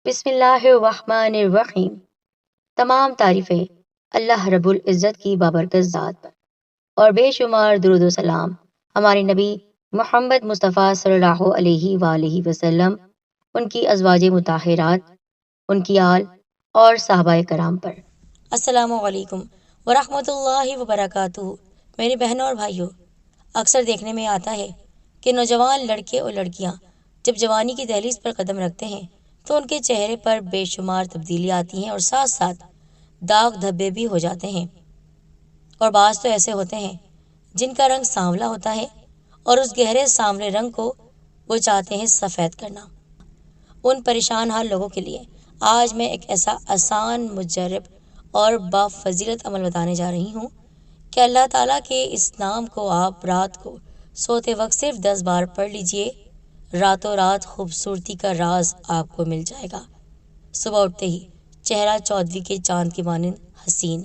बिस्मिल्लाहिर्रहमानिर्रहीम। तमाम तारीफ़ें अल्लाह रब्बुल इज़्ज़त की बाबरकत ज़ात पर और बेशुमार दुरूद व सलाम हमारे नबी मोहम्मद मुस्तफ़ा सल्लल्लाहु अलैहि वालैहि वसल्लम, उनकी अज़वाज मुताहिरात, उनकी आल और सहाबाए कराम पर। अस्सलामुअलैकुम वरहमतुल्लाहि वबरकातुहू। मेरी बहनों और भाइयों, अक्सर देखने में आता है कि नौजवान लड़के और लड़कियां जब जवानी की दहलीज पर कदम रखते हैं तो उनके चेहरे पर बेशुमार तब्दीलियां आती हैं और साथ साथ दाग धब्बे भी हो जाते हैं। और बाज़ तो ऐसे होते हैं जिनका रंग सांवला होता है और उस गहरे सांवले रंग को वो चाहते हैं सफ़ेद करना। उन परेशान हाल लोगों के लिए आज मैं एक ऐसा आसान, मुजर्रब और बाफजीलत अमल बताने जा रही हूँ कि अल्लाह ताला के इस नाम को आप रात को सोते वक्त सिर्फ 10 बार पढ़ लीजिए। रातों रात खूबसूरती का राज आपको मिल जाएगा। सुबह उठते ही चेहरा चौदवी के चांद की मानिंद हसीन।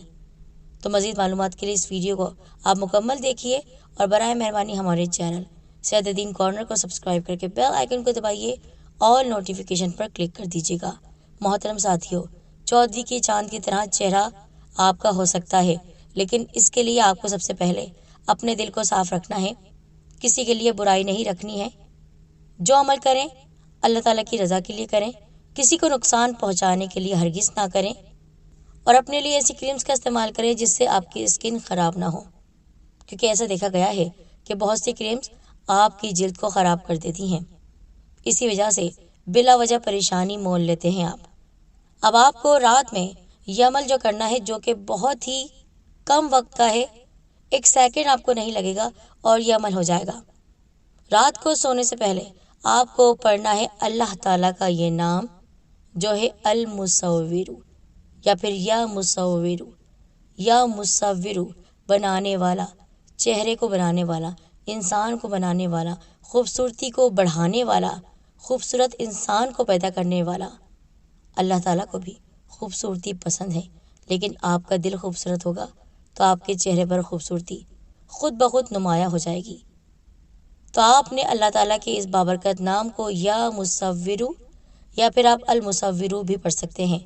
तो मज़ीद मालूमात के लिए इस वीडियो को आप मुकम्मल देखिए और बराए मेहरबानी हमारे चैनल सैयदीन कॉर्नर को सब्सक्राइब करके बेल आइकन को दबाइए और नोटिफिकेशन पर क्लिक कर दीजिएगा। मोहतरम साथियों, चौदवी के चांद की तरह चेहरा आपका हो सकता है, लेकिन इसके लिए आपको सबसे पहले अपने दिल को साफ रखना है। किसी के लिए बुराई नहीं रखनी है। जो अमल करें अल्लाह ताला की रज़ा के लिए करें, किसी को नुकसान पहुंचाने के लिए हरगिज़ ना करें और अपने लिए ऐसी क्रीम्स का इस्तेमाल करें जिससे आपकी स्किन ख़राब ना हो, क्योंकि ऐसा देखा गया है कि बहुत सी क्रीम्स आपकी जिल्द को ख़राब कर देती हैं। इसी वजह से बिला वजह परेशानी मोल लेते हैं आप। अब आपको रात में यह अमल जो करना है, जो कि बहुत ही कम वक्त का है, 1 सेकंड आपको नहीं लगेगा और यह अमल हो जाएगा। रात को सोने से पहले आपको पढ़ना है अल्लाह ताला का ये नाम, जो है अल मुसव्विरु या फिर या मुसव्विरु। या मुसव्विरु बनाने वाला, चेहरे को बनाने वाला, इंसान को बनाने वाला, खूबसूरती को बढ़ाने वाला, खूबसूरत इंसान को पैदा करने वाला। अल्लाह ताला को भी खूबसूरती पसंद है, लेकिन आपका दिल खूबसूरत होगा तो आपके चेहरे पर खूबसूरती खुद ब खुद नुमाया हो जाएगी। तो आपने अल्लाह ताला के इस बाबरकत नाम को या मुसव्विरु या फिर आप अल मुसव्विरु भी पढ़ सकते हैं।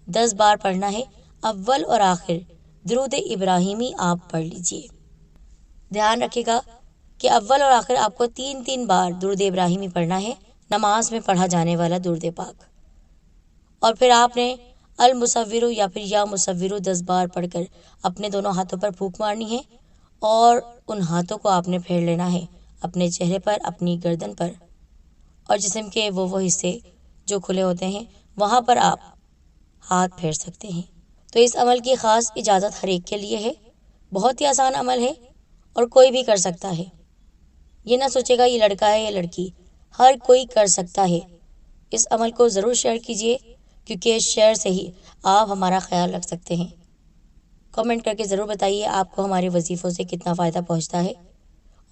10 बार पढ़ना है। अव्वल और आखिर दुरूद इब्राहिमी आप पढ़ लीजिए। ध्यान रखिएगा कि अव्वल और आखिर आपको 3-3 बार दुरूद इब्राहिमी पढ़ना है, नमाज में पढ़ा जाने वाला दुरूद पाक। और फिर आपने अल मुसव्विरु या फिर या मुसव्विरु 10 बार पढ़कर अपने दोनों हाथों पर फूंक मारनी है और उन हाथों को आपने फेर लेना है अपने चेहरे पर, अपनी गर्दन पर और जिस्म के वो हिस्से जो खुले होते हैं वहाँ पर आप हाथ फेर सकते हैं। तो इस अमल की ख़ास इजाज़त हर एक के लिए है। बहुत ही आसान अमल है और कोई भी कर सकता है। ये ना सोचेगा ये लड़का है या लड़की, हर कोई कर सकता है। इस अमल को ज़रूर शेयर कीजिए, क्योंकि शेयर से ही आप हमारा ख्याल रख सकते हैं। कमेंट करके ज़रूर बताइए आपको हमारे वजीफ़ों से कितना फ़ायदा पहुँचता है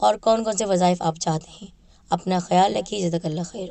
और कौन कौन से वज़ाइफ आप चाहते हैं। अपना ख्याल रखिए। जज़ाकल्लाह खैर।